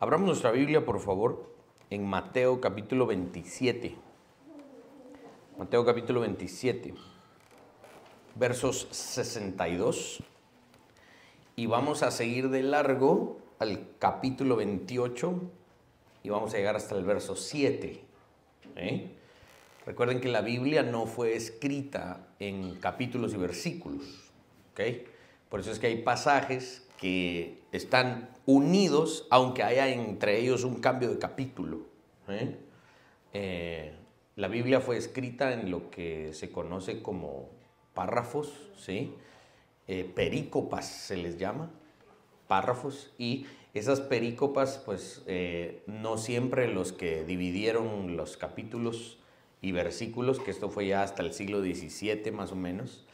Abramos nuestra Biblia, por favor, en Mateo capítulo 27. Mateo capítulo 27, versos 62. Y vamos a seguir de largo al capítulo 28 y vamos a llegar hasta el verso 7. Recuerden que la Biblia no fue escrita en capítulos y versículos. Por eso es que hay pasajes que están unidos, aunque haya entre ellos un cambio de capítulo. La Biblia fue escrita en lo que se conoce como párrafos, ¿sí? Perícopas se les llama, párrafos, y esas perícopas, pues no siempre los que dividieron los capítulos y versículos, que esto fue ya hasta el siglo XVII más o menos,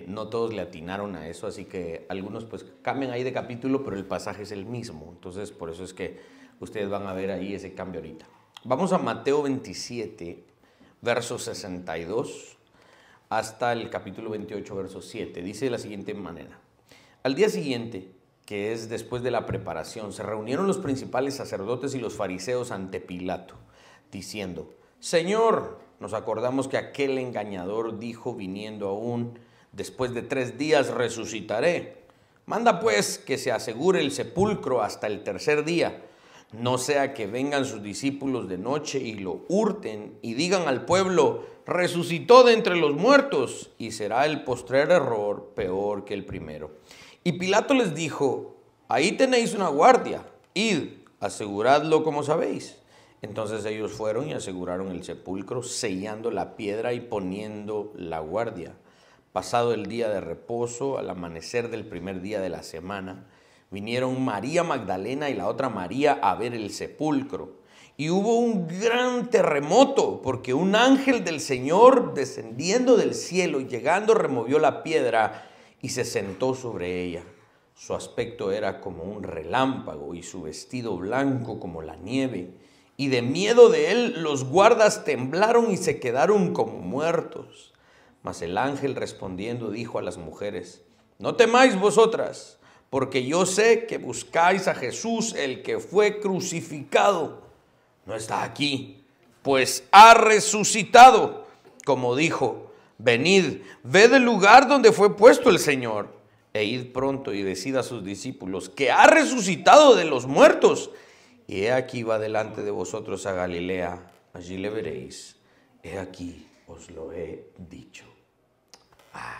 no todos le atinaron a eso, así que algunos pues cambian ahí de capítulo, pero el pasaje es el mismo. Entonces por eso es que ustedes van a ver ahí ese cambio ahorita. Vamos a Mateo 27, verso 62, hasta el capítulo 28, verso 7. Dice de la siguiente manera: al día siguiente, que es después de la preparación, se reunieron los principales sacerdotes y los fariseos ante Pilato, diciendo: Señor, nos acordamos que aquel engañador dijo viniendo aún: después de 3 días resucitaré. Manda pues que se asegure el sepulcro hasta el tercer día, no sea que vengan sus discípulos de noche y lo hurten y digan al pueblo: resucitó de entre los muertos, y será el postrer error peor que el primero. Y Pilato les dijo: ahí tenéis una guardia, id, aseguradlo como sabéis. Entonces ellos fueron y aseguraron el sepulcro, sellando la piedra y poniendo la guardia. Pasado el día de reposo, al amanecer del primer día de la semana, vinieron María Magdalena y la otra María a ver el sepulcro. Y hubo un gran terremoto, porque un ángel del Señor, descendiendo del cielo y llegando, removió la piedra y se sentó sobre ella. Su aspecto era como un relámpago y su vestido blanco como la nieve. Y de miedo de él, los guardas temblaron y se quedaron como muertos. Mas el ángel respondiendo dijo a las mujeres: no temáis vosotras, porque yo sé que buscáis a Jesús, el que fue crucificado. No está aquí, pues ha resucitado, como dijo. Venid, ved el lugar donde fue puesto el Señor, e id pronto y decid a sus discípulos que ha resucitado de los muertos. Y he aquí va delante de vosotros a Galilea, allí le veréis. He aquí os lo he dicho.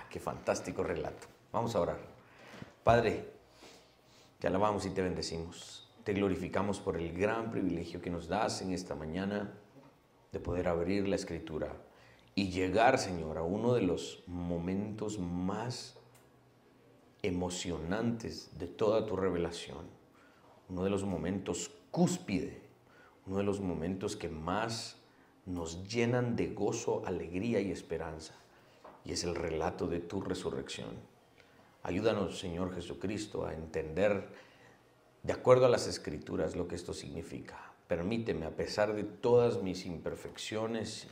Qué fantástico relato. Vamos a orar. Padre, te alabamos y te bendecimos. Te glorificamos por el gran privilegio que nos das en esta mañana de poder abrir la Escritura y llegar, Señor, a uno de los momentos más emocionantes de toda tu revelación, uno de los momentos cúspide, uno de los momentos que más nos llenan de gozo, alegría y esperanza, y es el relato de tu resurrección. Ayúdanos, Señor Jesucristo, a entender de acuerdo a las Escrituras lo que esto significa. Permíteme, a pesar de todas mis imperfecciones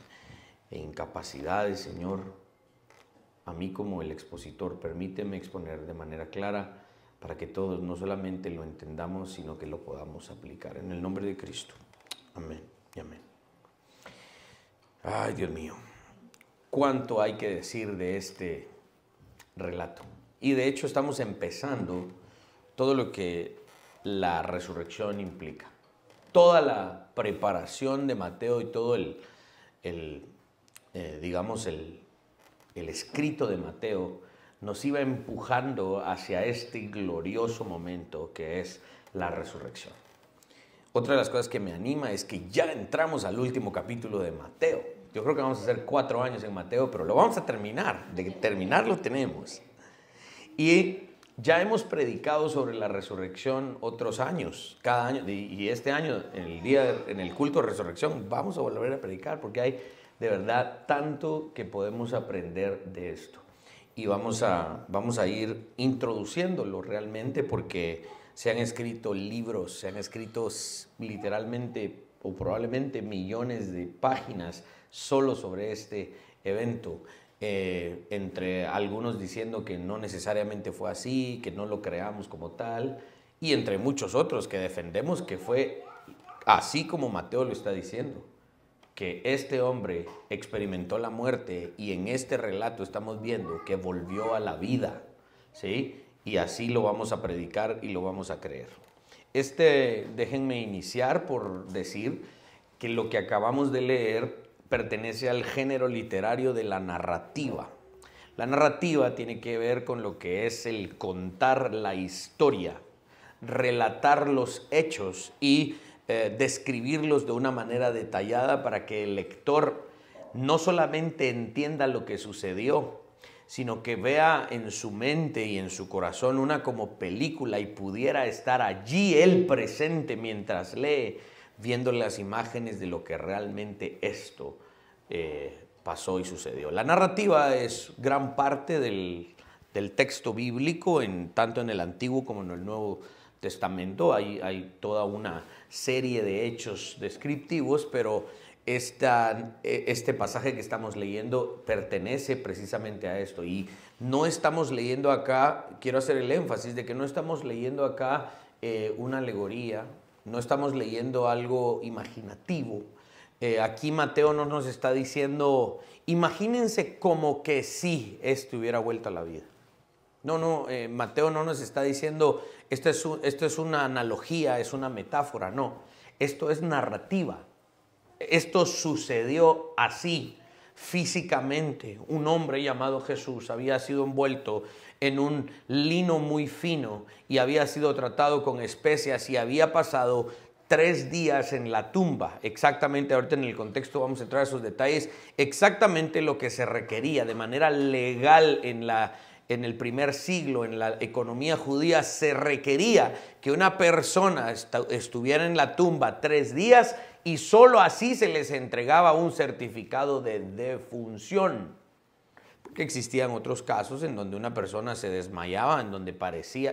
e incapacidades, Señor, a mí como el expositor, permíteme exponer de manera clara para que todos no solamente lo entendamos, sino que lo podamos aplicar. En el nombre de Cristo. Amén y amén. Ay, Dios mío, cuánto hay que decir de este relato. Y de hecho estamos empezando todo lo que la resurrección implica. Toda la preparación de Mateo y todo el escrito de Mateo nos iba empujando hacia este glorioso momento que es la resurrección. Otra de las cosas que me anima es que ya entramos al último capítulo de Mateo. Yo creo que vamos a hacer 4 años en Mateo, pero lo vamos a terminar. De terminar lo tenemos. Y ya hemos predicado sobre la resurrección otros años, cada año, y este año, en el culto de resurrección, vamos a volver a predicar porque hay de verdad tanto que podemos aprender de esto. Y vamos a ir introduciéndolo realmente porque se han escrito libros, se han escrito literalmente o probablemente millones de páginas solo sobre este evento. Entre algunos diciendo que no necesariamente fue así, que no lo creamos como tal, y entre muchos otros que defendemos que fue así como Mateo lo está diciendo, que este hombre experimentó la muerte y en este relato estamos viendo que volvió a la vida, ¿sí? Y así lo vamos a predicar y lo vamos a creer. Déjenme iniciar por decir que lo que acabamos de leer pertenece al género literario de la narrativa. La narrativa tiene que ver con lo que es el contar la historia, relatar los hechos y describirlos de una manera detallada para que el lector no solamente entienda lo que sucedió, sino que vea en su mente y en su corazón una como película y pudiera estar allí él presente mientras lee, viendo las imágenes de lo que realmente esto pasó y sucedió. La narrativa es gran parte del texto bíblico, tanto en el Antiguo como en el Nuevo Testamento. Hay toda una serie de hechos descriptivos, pero este pasaje que estamos leyendo pertenece precisamente a esto. Y no estamos leyendo acá, quiero hacer el énfasis de que no estamos leyendo acá una alegoría, no estamos leyendo algo imaginativo. Aquí Mateo no nos está diciendo, imagínense como que sí, esto hubiera vuelto a la vida. No, Mateo no nos está diciendo, esto es una analogía, es una metáfora, no. Esto es narrativa. Esto sucedió así, físicamente. Un hombre llamado Jesús había sido envuelto en un lino muy fino y había sido tratado con especias y había pasado 3 días en la tumba. Exactamente, ahorita en el contexto vamos a entrar a esos detalles, exactamente lo que se requería de manera legal en el primer siglo, en la economía judía, se requería que una persona estuviera en la tumba 3 días y solo así se les entregaba un certificado de defunción. Porque existían otros casos en donde una persona se desmayaba, en donde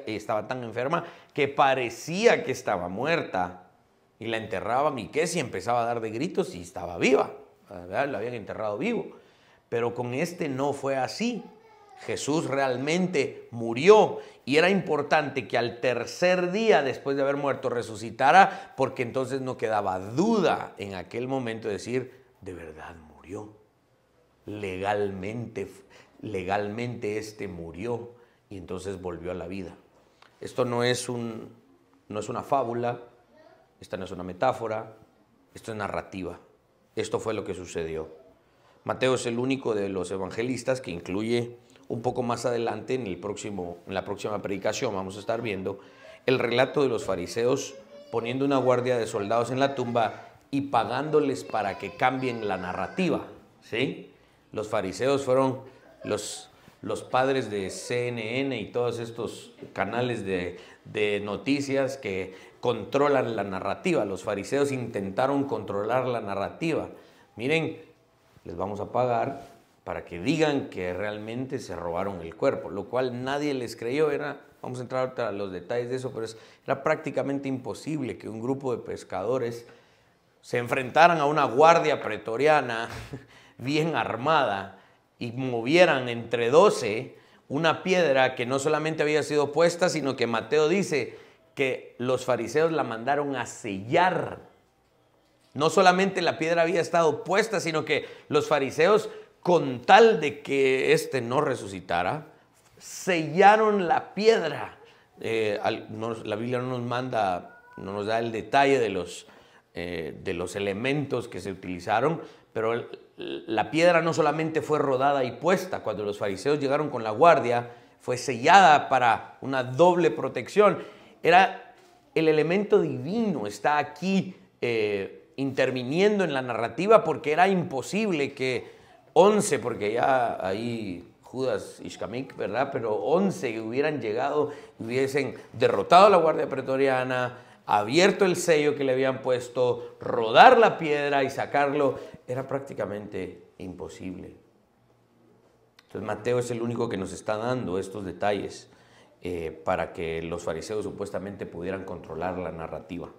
estaba tan enferma que parecía que estaba muerta y la enterraban y que si empezaba a dar de gritos y estaba viva, ¿verdad? La habían enterrado vivo. Pero con este no fue así. Jesús realmente murió y era importante que al 3er día después de haber muerto resucitara, porque entonces no quedaba duda en aquel momento de decir, de verdad murió. Legalmente este murió y entonces volvió a la vida. Esto no es una fábula, esta no es una metáfora, esto es narrativa. Esto fue lo que sucedió. Mateo es el único de los evangelistas que incluye un poco más adelante en la próxima predicación vamos a estar viendo el relato de los fariseos poniendo una guardia de soldados en la tumba y pagándoles para que cambien la narrativa, ¿sí? Los fariseos fueron los padres de CNN y todos estos canales de noticias que controlan la narrativa. Los fariseos intentaron controlar la narrativa. Miren, les vamos a pagar para que digan que realmente se robaron el cuerpo, lo cual nadie les creyó. Vamos a entrar a los detalles de eso, pero era prácticamente imposible que un grupo de pescadores se enfrentaran a una guardia pretoriana bien armada y movieran entre 12 una piedra que no solamente había sido puesta, sino que Mateo dice que los fariseos la mandaron a sellar. No solamente la piedra había estado puesta, sino que los fariseos, con tal de que no resucitara, sellaron la piedra. La Biblia no nos da el detalle de los elementos que se utilizaron, pero la piedra no solamente fue rodada y puesta. Cuando los fariseos llegaron con la guardia, fue sellada para una doble protección. Era el elemento divino, está aquí interviniendo en la narrativa, porque era imposible que 11, porque ya ahí Judas Iscariot, ¿verdad? Pero 11 hubieran llegado y hubiesen derrotado a la guardia pretoriana, abierto el sello que le habían puesto, rodar la piedra y sacarlo. Era prácticamente imposible. Entonces Mateo es el único que nos está dando estos detalles para que los fariseos supuestamente pudieran controlar la narrativa.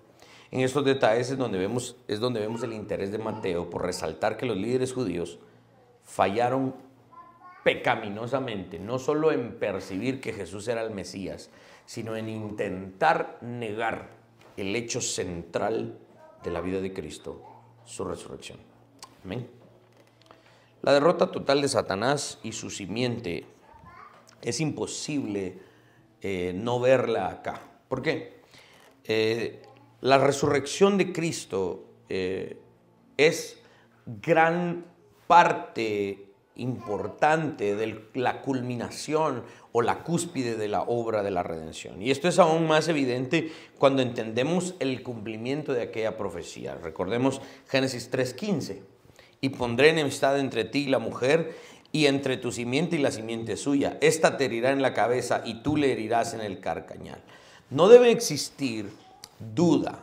En estos detalles es donde vemos el interés de Mateo por resaltar que los líderes judíos fallaron pecaminosamente, no solo en percibir que Jesús era el Mesías, sino en intentar negar el hecho central de la vida de Cristo, su resurrección. Amén. La derrota total de Satanás y su simiente es imposible no verla acá. ¿Por qué? La resurrección de Cristo es gran parte importante de la culminación o la cúspide de la obra de la redención. Y esto es aún más evidente cuando entendemos el cumplimiento de aquella profecía. Recordemos Génesis 3:15. Y pondré enemistad entre ti y la mujer, y entre tu simiente y la simiente suya. Esta te herirá en la cabeza y tú le herirás en el carcañal. No debe existir duda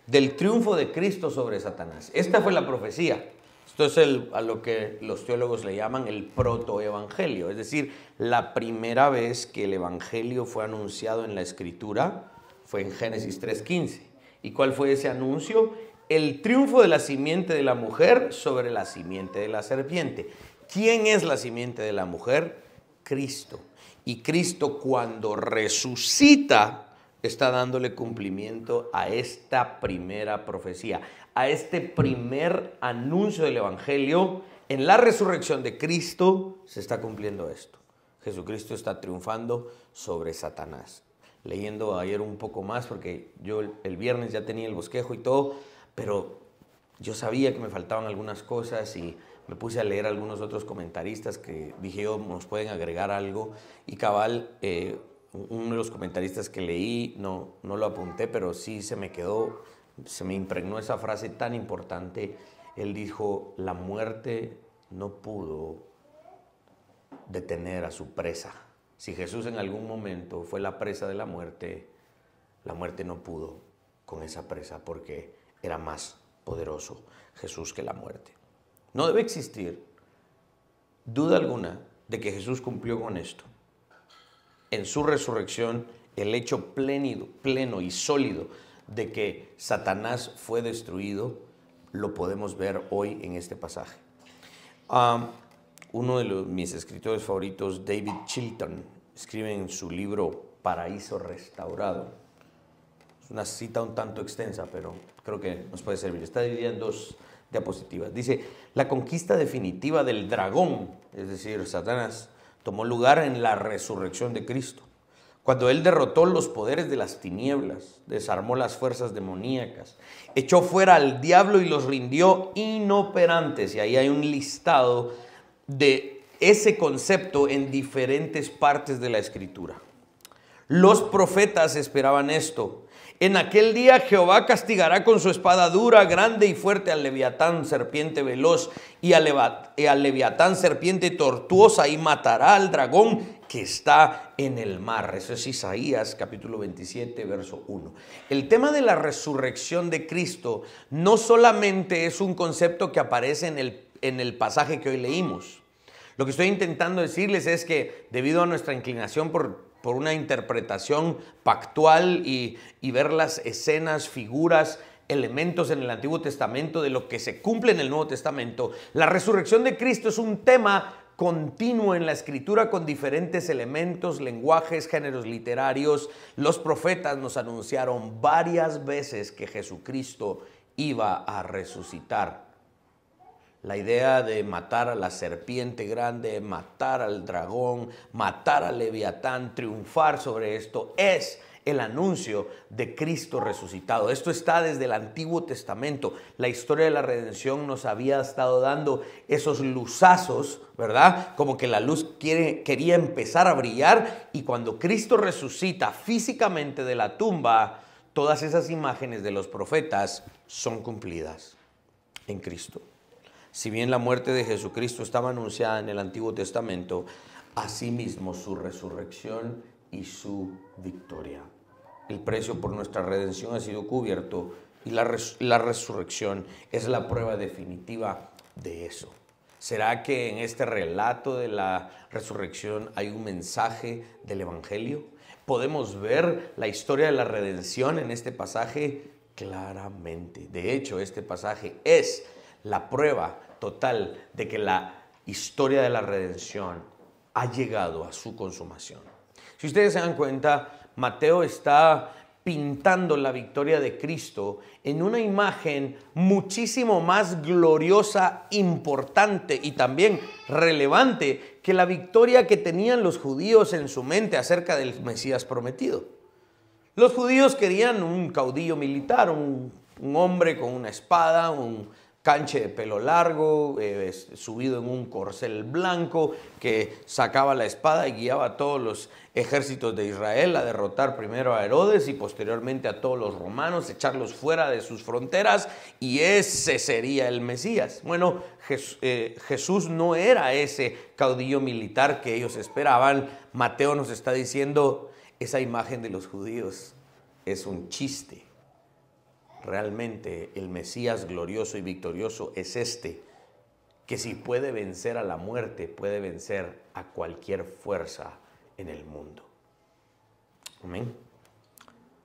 del triunfo de Cristo sobre Satanás. Esta fue la profecía. Esto es a lo que los teólogos le llaman el protoevangelio, es decir, la primera vez que el evangelio fue anunciado en la Escritura fue en Génesis 3:15. ¿Y cuál fue ese anuncio? El triunfo de la simiente de la mujer sobre la simiente de la serpiente. ¿Quién es la simiente de la mujer? Cristo. Y Cristo, cuando resucita, está dándole cumplimiento a esta primera profecía, a este primer anuncio del evangelio. En la resurrección de Cristo se está cumpliendo esto. Jesucristo está triunfando sobre Satanás. Leyendo ayer un poco más, porque yo el viernes ya tenía el bosquejo y todo, pero yo sabía que me faltaban algunas cosas y me puse a leer algunos otros comentaristas que dije yo, nos pueden agregar algo. Y cabal, uno de los comentaristas que leí, no lo apunté, pero sí se me quedó, se me impregnó esa frase tan importante. Él dijo, la muerte no pudo detener a su presa. Si Jesús en algún momento fue la presa de la muerte no pudo con esa presa porque era más poderoso Jesús que la muerte. No debe existir duda alguna de que Jesús cumplió con esto. En su resurrección, el hecho pleno y sólido de que Satanás fue destruido, lo podemos ver hoy en este pasaje. Uno de mis escritores favoritos, David Chilton, escribe en su libro Paraíso Restaurado. Es una cita un tanto extensa, pero creo que nos puede servir. Está dividida en dos diapositivas. Dice, la conquista definitiva del dragón, es decir, Satanás, tomó lugar en la resurrección de Cristo. Cuando Él derrotó los poderes de las tinieblas, desarmó las fuerzas demoníacas, echó fuera al diablo y los rindió inoperantes. Y ahí hay un listado de ese concepto en diferentes partes de la Escritura. Los profetas esperaban esto. En aquel día Jehová castigará con su espada dura, grande y fuerte al Leviatán, serpiente veloz, y al Leviatán, serpiente tortuosa, y matará al dragón que está en el mar. Eso es Isaías capítulo 27, verso 1. El tema de la resurrección de Cristo no solamente es un concepto que aparece en el pasaje que hoy leímos. Lo que estoy intentando decirles es que debido a nuestra inclinación por una interpretación pactual y ver las escenas, figuras, elementos en el Antiguo Testamento de lo que se cumple en el Nuevo Testamento, la resurrección de Cristo es un tema continuo en la Escritura con diferentes elementos, lenguajes, géneros literarios. Los profetas nos anunciaron varias veces que Jesucristo iba a resucitar. La idea de matar a la serpiente grande, matar al dragón, matar al Leviatán, triunfar sobre esto, es el anuncio de Cristo resucitado. Esto está desde el Antiguo Testamento. La historia de la redención nos había estado dando esos luzazos, ¿verdad? Como que la luz quería empezar a brillar, y cuando Cristo resucita físicamente de la tumba, todas esas imágenes de los profetas son cumplidas en Cristo. Si bien la muerte de Jesucristo estaba anunciada en el Antiguo Testamento, asimismo su resurrección y su victoria. El precio por nuestra redención ha sido cubierto y la resurrección es la prueba definitiva de eso. ¿Será que en este relato de la resurrección hay un mensaje del Evangelio? ¿Podemos ver la historia de la redención en este pasaje? Claramente. De hecho, este pasaje es la prueba total de que la historia de la redención ha llegado a su consumación. Si ustedes se dan cuenta, Mateo está pintando la victoria de Cristo en una imagen muchísimo más gloriosa, importante y también relevante que la victoria que tenían los judíos en su mente acerca del Mesías prometido. Los judíos querían un caudillo militar, un hombre con una espada, un canche de pelo largo, subido en un corcel blanco, que sacaba la espada y guiaba a todos los ejércitos de Israel a derrotar primero a Herodes y posteriormente a todos los romanos, echarlos fuera de sus fronteras, y ese sería el Mesías. Bueno, Jesús no era ese caudillo militar que ellos esperaban. Mateo nos está diciendo, esa imagen de los judíos es un chiste. Realmente el Mesías glorioso y victorioso es este, que si puede vencer a la muerte, puede vencer a cualquier fuerza en el mundo. Amén.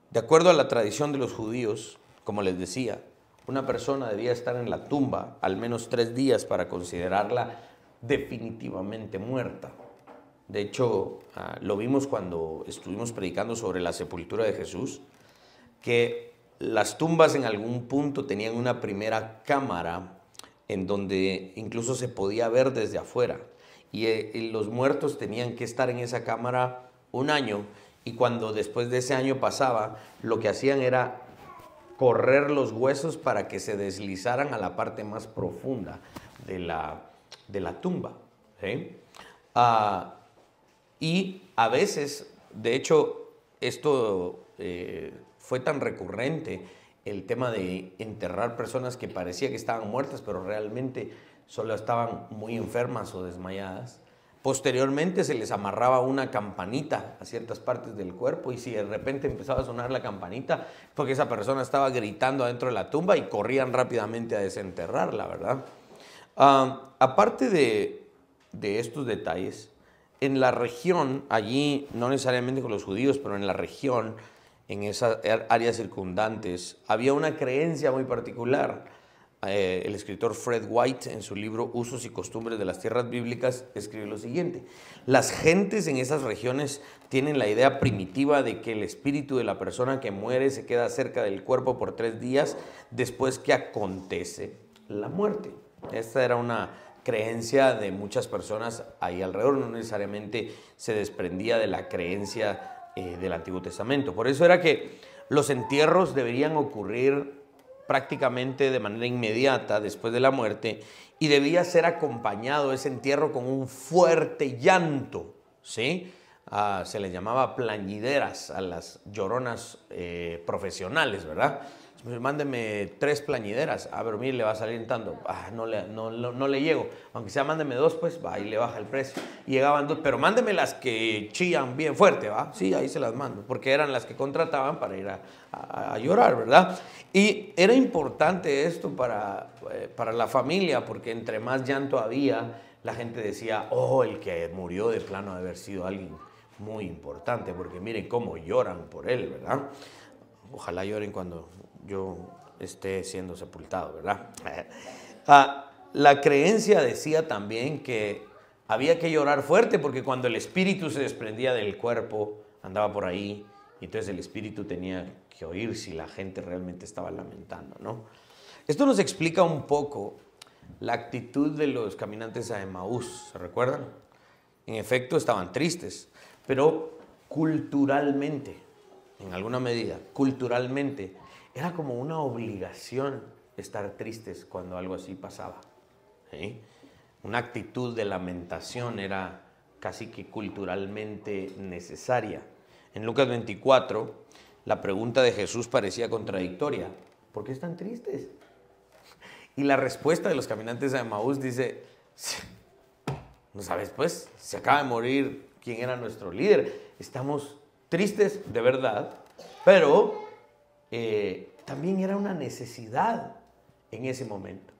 De acuerdo a la tradición de los judíos, como les decía, una persona debía estar en la tumba al menos 3 días para considerarla definitivamente muerta. De hecho, lo vimos cuando estuvimos predicando sobre la sepultura de Jesús, que las tumbas en algún punto tenían una primera cámara en donde incluso se podía ver desde afuera, y los muertos tenían que estar en esa cámara 1 año, y cuando después de ese año pasaba, lo que hacían era correr los huesos para que se deslizaran a la parte más profunda de la tumba, ¿sí? Y a veces, de hecho, esto fue tan recurrente, el tema de enterrar personas que parecía que estaban muertas, pero realmente solo estaban muy enfermas o desmayadas. Posteriormente se les amarraba una campanita a ciertas partes del cuerpo, y si de repente empezaba a sonar la campanita, porque esa persona estaba gritando adentro de la tumba, y corrían rápidamente a desenterrarla, ¿verdad? Aparte de estos detalles, en la región, allí, no necesariamente con los judíos, pero en la región, en esas áreas circundantes, había una creencia muy particular. El escritor Fred White, en su libro Usos y Costumbres de las Tierras Bíblicas, escribe lo siguiente: las gentes en esas regiones tienen la idea primitiva de que el espíritu de la persona que muere se queda cerca del cuerpo por 3 días después que acontece la muerte. Esta era una creencia de muchas personas ahí alrededor, no necesariamente se desprendía de la creencia del Antiguo Testamento. Por eso era que los entierros deberían ocurrir prácticamente de manera inmediata después de la muerte, y debía ser acompañado ese entierro con un fuerte llanto, ¿sí? Se les llamaba plañideras a las lloronas profesionales, ¿verdad? Mándeme 3 plañideras. Pero mire, le va a salir tanto. No le llego. Aunque sea, mándeme 2, pues va, y le baja el precio. Y llegaban 2, pero mándeme las que chillan bien fuerte, ¿va? Sí, ahí se las mando, porque eran las que contrataban para ir a llorar, ¿verdad? Y era importante esto para la familia, porque entre más llanto había, la gente decía, oh, el que murió de plano ha de haber sido alguien muy importante, porque miren cómo lloran por él, ¿verdad? Ojalá lloren cuando yo esté siendo sepultado, ¿verdad? La creencia decía también que había que llorar fuerte, porque cuando el espíritu se desprendía del cuerpo, andaba por ahí, y entonces el espíritu tenía que oír si la gente realmente estaba lamentando, ¿no? Esto nos explica un poco la actitud de los caminantes a Emaús, ¿se recuerdan? En efecto, estaban tristes, pero culturalmente, en alguna medida, culturalmente, era como una obligación estar tristes cuando algo así pasaba, ¿sí? Una actitud de lamentación era casi que culturalmente necesaria. En Lucas 24, la pregunta de Jesús parecía contradictoria. ¿Por qué están tristes? Y la respuesta de los caminantes de Emaús dice, ¿no sabes pues? Se acaba de morir quien era nuestro líder. Estamos tristes de verdad, pero también era una necesidad en ese momento.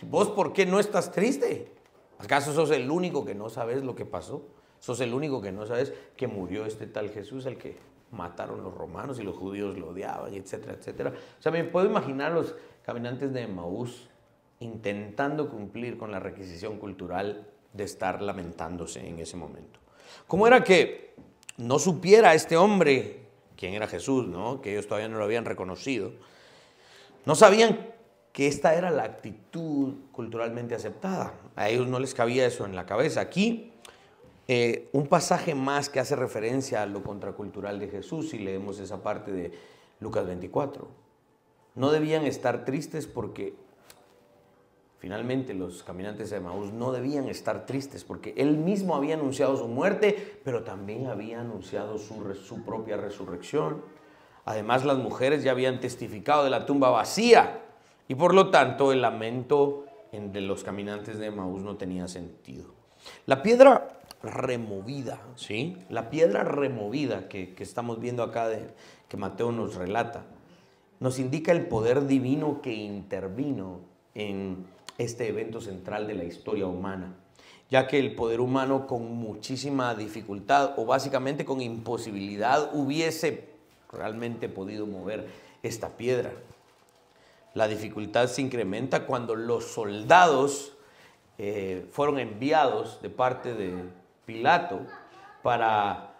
¿Vos por qué no estás triste? ¿Acaso sos el único que no sabes lo que pasó? ¿Sos el único que no sabes que murió este tal Jesús, al que mataron los romanos y los judíos lo odiaban, etcétera, etcétera? O sea, me puedo imaginar los caminantes de Emaús intentando cumplir con la requisición cultural de estar lamentándose en ese momento. ¿Cómo era que no supiera este hombre quién era Jesús, ¿no? Que ellos todavía no lo habían reconocido, no sabían que esta era la actitud culturalmente aceptada. A ellos no les cabía eso en la cabeza. Aquí, un pasaje más que hace referencia a lo contracultural de Jesús, si leemos esa parte de Lucas 24. No debían estar tristes porque finalmente los caminantes de Emaús no debían estar tristes porque él mismo había anunciado su muerte, pero también había anunciado su propia resurrección. Además, las mujeres ya habían testificado de la tumba vacía y por lo tanto el lamento de los caminantes de Emaús no tenía sentido. La piedra removida, ¿sí? La piedra removida que estamos viendo acá, que Mateo nos relata, nos indica el poder divino que intervino en este evento central de la historia humana, ya que el poder humano con muchísima dificultad o básicamente con imposibilidad hubiese realmente podido mover esta piedra. La dificultad se incrementa cuando los soldados fueron enviados de parte de Pilato para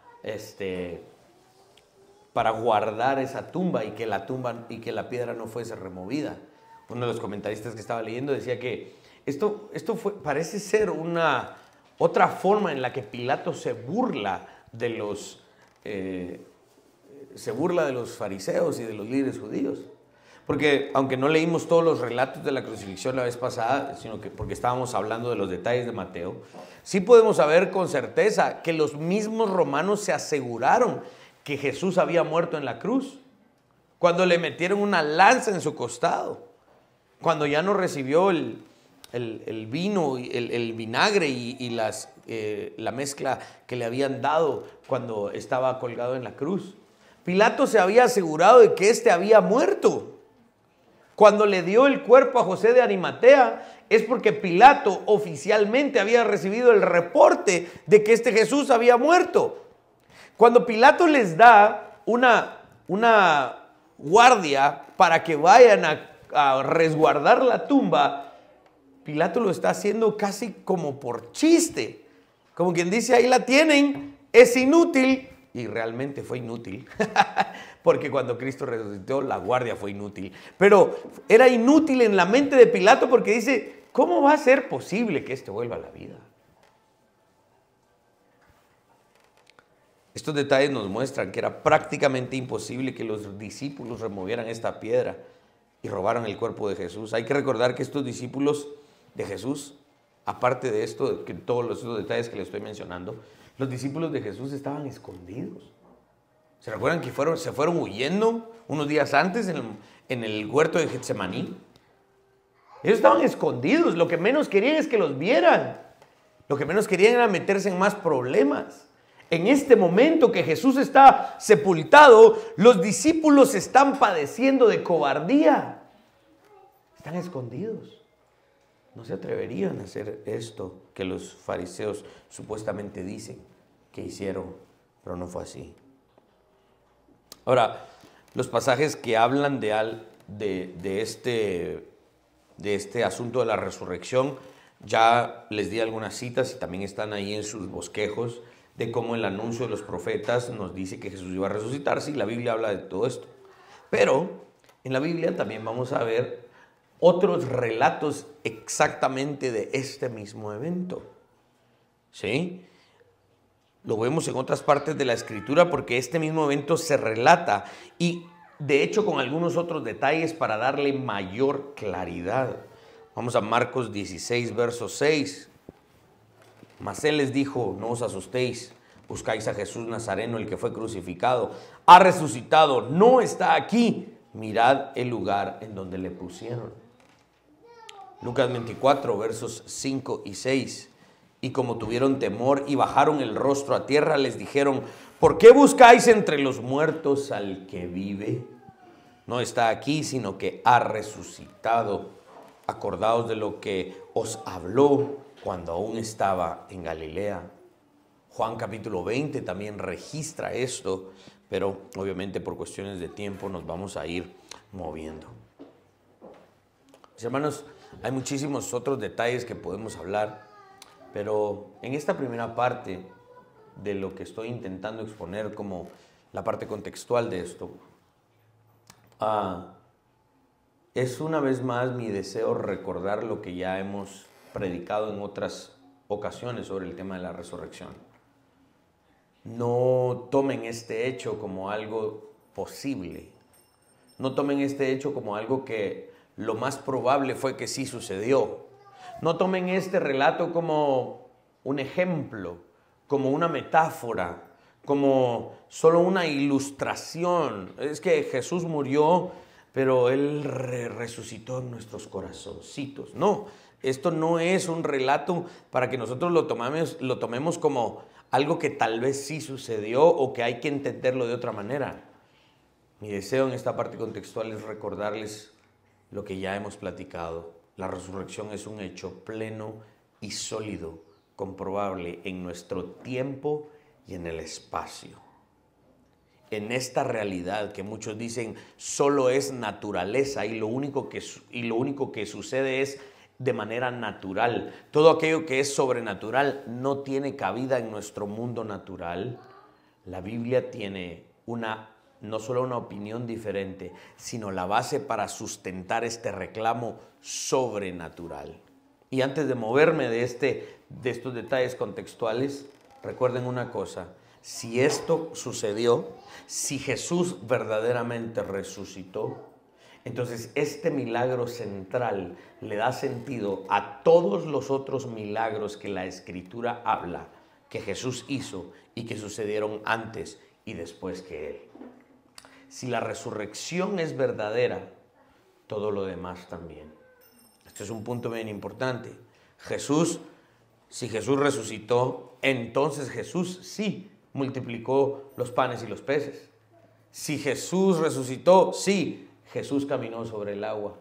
guardar esa tumba y que la piedra no fuese removida. Uno de los comentaristas que estaba leyendo decía que esto parece ser otra forma en la que Pilato se burla de los fariseos y de los líderes judíos. Porque aunque no leímos todos los relatos de la crucifixión la vez pasada, sino que porque estábamos hablando de los detalles de Mateo, sí podemos saber con certeza que los mismos romanos se aseguraron que Jesús había muerto en la cruz, cuando le metieron una lanza en su costado, cuando ya no recibió el vino, el vinagre y la mezcla que le habían dado cuando estaba colgado en la cruz. Pilato se había asegurado de que éste había muerto. Cuando le dio el cuerpo a José de Arimatea, es porque Pilato oficialmente había recibido el reporte de que este Jesús había muerto. Cuando Pilato les da una guardia para que vayan a resguardar la tumba, Pilato lo está haciendo casi como por chiste. Como quien dice, ahí la tienen, es inútil. Y realmente fue inútil, porque cuando Cristo resucitó, la guardia fue inútil. Pero era inútil en la mente de Pilato porque dice, ¿cómo va a ser posible que este vuelva a la vida? Estos detalles nos muestran que era prácticamente imposible que los discípulos removieran esta piedra y robaran el cuerpo de Jesús. Hay que recordar que estos discípulos de Jesús, aparte de esto, que todos estos detalles que les estoy mencionando, los discípulos de Jesús estaban escondidos. ¿Se recuerdan que se fueron huyendo unos días antes en el huerto de Getsemaní? Ellos estaban escondidos. Lo que menos querían es que los vieran. Lo que menos querían era meterse en más problemas. En este momento que Jesús está sepultado, los discípulos están padeciendo de cobardía. Están escondidos. No se atreverían a hacer esto que los fariseos supuestamente dicen que hicieron, pero no fue así. Ahora, los pasajes que hablan de este asunto de la resurrección, ya les di algunas citas y también están ahí en sus bosquejos de cómo el anuncio de los profetas nos dice que Jesús iba a resucitar. Sí, la Biblia habla de todo esto. Pero en la Biblia también vamos a ver otros relatos exactamente de este mismo evento. ¿Sí? Lo vemos en otras partes de la Escritura porque este mismo evento se relata y de hecho con algunos otros detalles para darle mayor claridad. Vamos a Marcos 16, verso 6. Mas él les dijo, no os asustéis, buscáis a Jesús Nazareno, el que fue crucificado. Ha resucitado, no está aquí. Mirad el lugar en donde le pusieron. Lucas 24, versos 5 y 6. Y como tuvieron temor y bajaron el rostro a tierra, les dijeron, ¿por qué buscáis entre los muertos al que vive? No está aquí, sino que ha resucitado. Acordaos de lo que os habló cuando aún estaba en Galilea. Juan capítulo 20 también registra esto, pero obviamente por cuestiones de tiempo nos vamos a ir moviendo. Mis hermanos, hay muchísimos otros detalles que podemos hablar, pero en esta primera parte de lo que estoy intentando exponer como la parte contextual de esto, es una vez más mi deseo recordar lo que ya hemos predicado en otras ocasiones sobre el tema de la resurrección. No tomen este hecho como algo posible. No tomen este hecho como algo que lo más probable fue que sí sucedió. No tomen este relato como un ejemplo, como una metáfora, como solo una ilustración. Es que Jesús murió, pero Él resucitó en nuestros corazoncitos. No, esto no es un relato para que nosotros lo tomemos como algo que tal vez sí sucedió o que hay que entenderlo de otra manera. Mi deseo en esta parte contextual es recordarles lo que ya hemos platicado. La resurrección es un hecho pleno y sólido, comprobable en nuestro tiempo y en el espacio. En esta realidad que muchos dicen solo es naturaleza y lo único que sucede es de manera natural. Todo aquello que es sobrenatural no tiene cabida en nuestro mundo natural. La Biblia tiene no solo una opinión diferente, sino la base para sustentar este reclamo sobrenatural. Y antes de moverme de estos detalles contextuales, recuerden una cosa: si esto sucedió, si Jesús verdaderamente resucitó, entonces este milagro central le da sentido a todos los otros milagros que la Escritura habla que Jesús hizo y que sucedieron antes y después que Él. Si la resurrección es verdadera, todo lo demás también. Este es un punto bien importante. Si Jesús resucitó, entonces Jesús sí multiplicó los panes y los peces. Si Jesús resucitó, sí, Jesús caminó sobre el agua.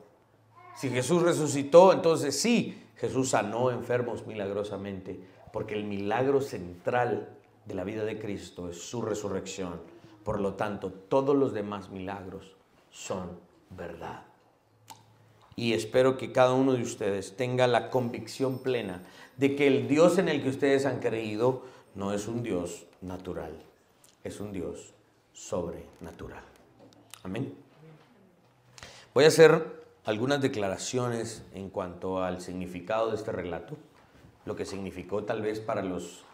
Si Jesús resucitó, entonces sí, Jesús sanó enfermos milagrosamente, porque el milagro central de la vida de Cristo es su resurrección. Por lo tanto, todos los demás milagros son verdad. Y espero que cada uno de ustedes tenga la convicción plena de que el Dios en el que ustedes han creído no es un Dios natural, es un Dios sobrenatural. Amén. Voy a hacer algunas declaraciones en cuanto al significado de este relato, lo que significó tal vez para los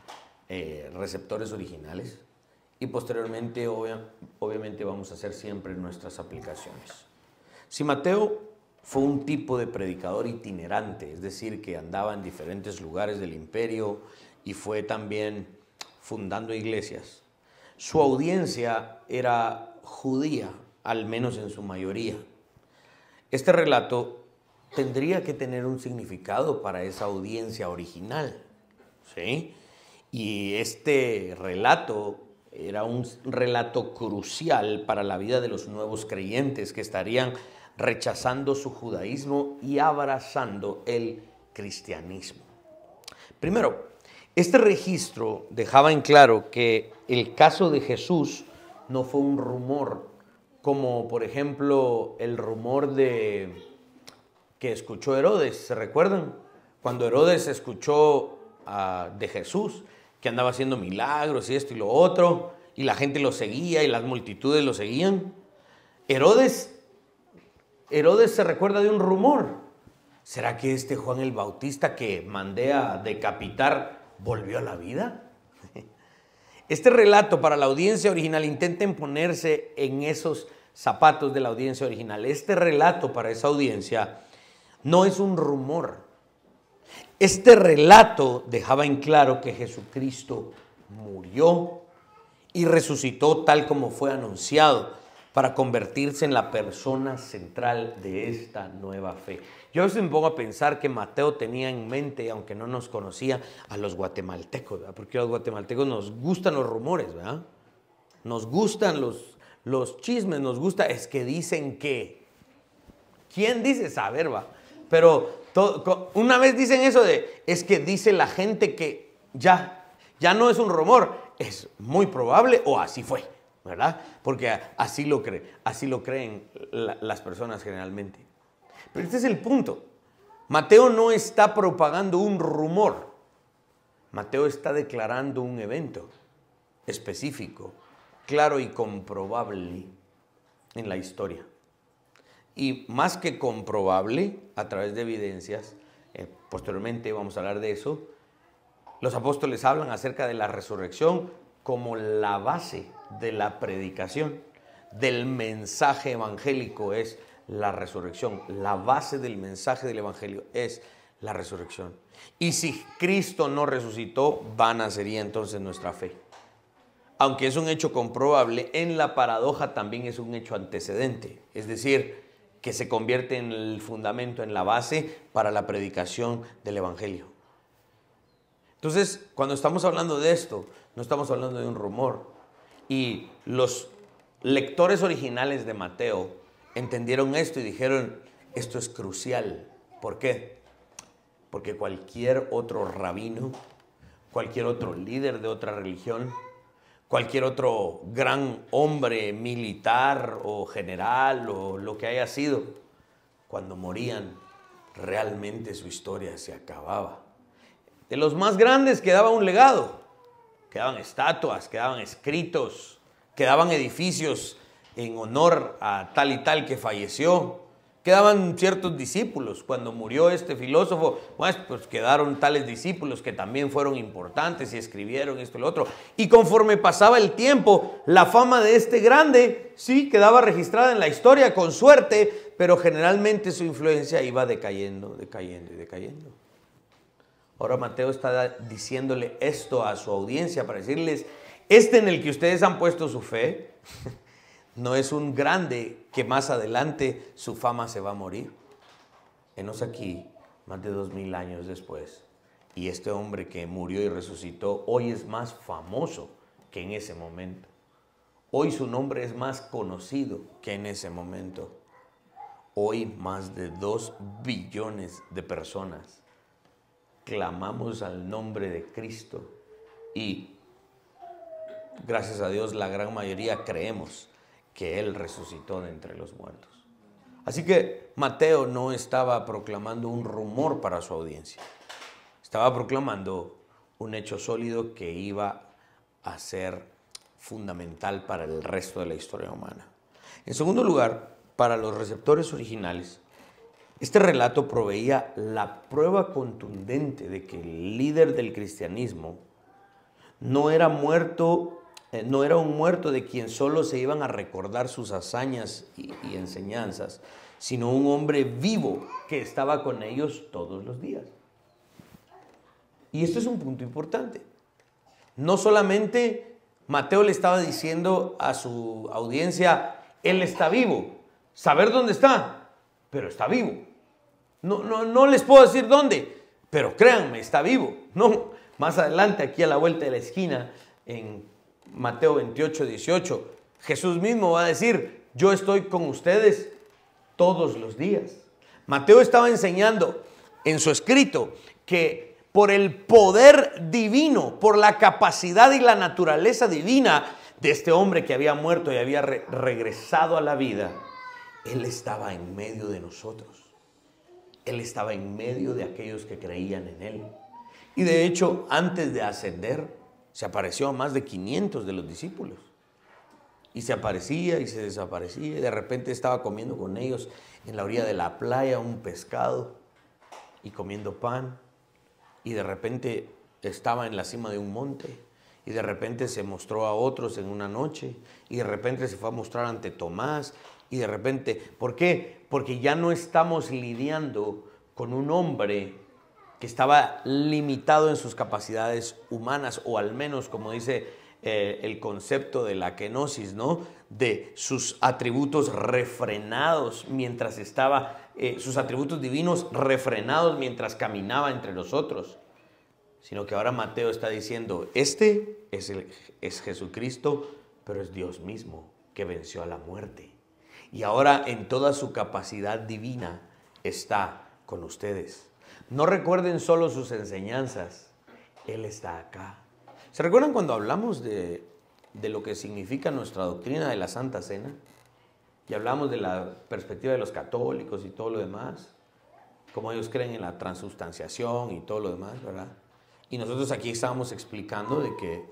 receptores originales, y posteriormente obviamente vamos a hacer siempre nuestras aplicaciones. Si Mateo fue un tipo de predicador itinerante, es decir, que andaba en diferentes lugares del imperio y fue también fundando iglesias, su audiencia era judía, al menos en su mayoría. Este relato tendría que tener un significado para esa audiencia original, ¿sí? Y este relato era un relato crucial para la vida de los nuevos creyentes que estarían rechazando su judaísmo y abrazando el cristianismo. Primero, este registro dejaba en claro que el caso de Jesús no fue un rumor, como por ejemplo el rumor que escuchó Herodes. ¿Se recuerdan? Cuando Herodes escuchó de Jesús, que andaba haciendo milagros y esto y lo otro, y la gente lo seguía y las multitudes lo seguían. Herodes se recuerda de un rumor. ¿Será que este Juan el Bautista que mandé a decapitar volvió a la vida? Este relato para la audiencia original, intenten ponerse en esos zapatos de la audiencia original. Este relato para esa audiencia no es un rumor. Este relato dejaba en claro que Jesucristo murió y resucitó tal como fue anunciado para convertirse en la persona central de esta nueva fe. Yo a veces me pongo a pensar que Mateo tenía en mente, aunque no nos conocía, a los guatemaltecos, ¿verdad? Porque a los guatemaltecos nos gustan los rumores, ¿verdad? Nos gustan los chismes, nos gusta, es que dicen que. ¿Quién dice saber, va? Pero una vez dicen eso es que dice la gente que ya no es un rumor, es muy probable o así fue, ¿verdad? Porque así lo creen las personas generalmente. Pero este es el punto. Mateo no está propagando un rumor. Mateo está declarando un evento. específico, claro y comprobable en la historia. Y más que comprobable, a través de evidencias, posteriormente vamos a hablar de eso, los apóstoles hablan acerca de la resurrección como la base de la predicación, del mensaje evangélico es la resurrección. La base del mensaje del evangelio es la resurrección. Y si Cristo no resucitó, vana sería entonces nuestra fe. Aunque es un hecho comprobable, en la paradoja también es un hecho antecedente, es decir, que se convierte en el fundamento, en la base para la predicación del evangelio. Entonces, cuando estamos hablando de esto, no estamos hablando de un rumor. Y los lectores originales de Mateo entendieron esto y dijeron, esto es crucial. ¿Por qué? Porque cualquier otro rabino, cualquier otro líder de otra religión, cualquier otro gran hombre militar o general o lo que haya sido, cuando morían, realmente su historia se acababa. De los más grandes quedaba un legado, quedaban estatuas, quedaban escritos, quedaban edificios en honor a tal y tal que falleció. Quedaban ciertos discípulos. Cuando murió este filósofo, pues quedaron tales discípulos que también fueron importantes y escribieron esto y lo otro. Y conforme pasaba el tiempo, la fama de este grande, sí, quedaba registrada en la historia con suerte, pero generalmente su influencia iba decayendo, decayendo y decayendo. Ahora Mateo está diciéndole esto a su audiencia para decirles, este en el que ustedes han puesto su fe, no es un grande que más adelante su fama se va a morir. Enos aquí, más de 2000 años después, y este hombre que murió y resucitó, hoy es más famoso que en ese momento. Hoy su nombre es más conocido que en ese momento. Hoy más de 2 billones de personas clamamos al nombre de Cristo y gracias a Dios la gran mayoría creemos que Él resucitó de entre los muertos. Así que Mateo no estaba proclamando un rumor para su audiencia. Estaba proclamando un hecho sólido que iba a ser fundamental para el resto de la historia humana. En segundo lugar, para los receptores originales, este relato proveía la prueba contundente de que el líder del cristianismo no era un muerto de quien solo se iban a recordar sus hazañas y enseñanzas, sino un hombre vivo que estaba con ellos todos los días. Y esto es un punto importante. No solamente Mateo le estaba diciendo a su audiencia, Él está vivo, saber dónde está, pero está vivo. No les puedo decir dónde, pero créanme, está vivo. No, más adelante, aquí a la vuelta de la esquina, en Mateo 28, 18, Jesús mismo va a decir, yo estoy con ustedes todos los días. Mateo estaba enseñando en su escrito que por el poder divino, por la capacidad y la naturaleza divina de este hombre que había muerto y había regresado a la vida, Él estaba en medio de nosotros. Él estaba en medio de aquellos que creían en Él. Y de hecho, antes de ascender, se apareció a más de 500 de los discípulos. Y se aparecía y se desaparecía. Y de repente estaba comiendo con ellos en la orilla de la playa un pescado y comiendo pan. Y de repente estaba en la cima de un monte. Y de repente se mostró a otros en una noche. Y de repente se fue a mostrar ante Tomás. Y de repente, ¿por qué? Porque ya no estamos lidiando con un hombre que estaba limitado en sus capacidades humanas, o al menos, como dice el concepto de la kenosis, ¿no? De sus atributos refrenados mientras estaba, sus atributos divinos refrenados mientras caminaba entre nosotros. Sino que ahora Mateo está diciendo, este es Jesucristo, pero es Dios mismo que venció a la muerte. Y ahora en toda su capacidad divina está con ustedes. No recuerden solo sus enseñanzas, Él está acá. ¿Se recuerdan cuando hablamos de lo que significa nuestra doctrina de la Santa Cena? Y hablamos de la perspectiva de los católicos y todo lo demás, como ellos creen en la transubstanciación y todo lo demás, ¿verdad? Y nosotros aquí estábamos explicando de que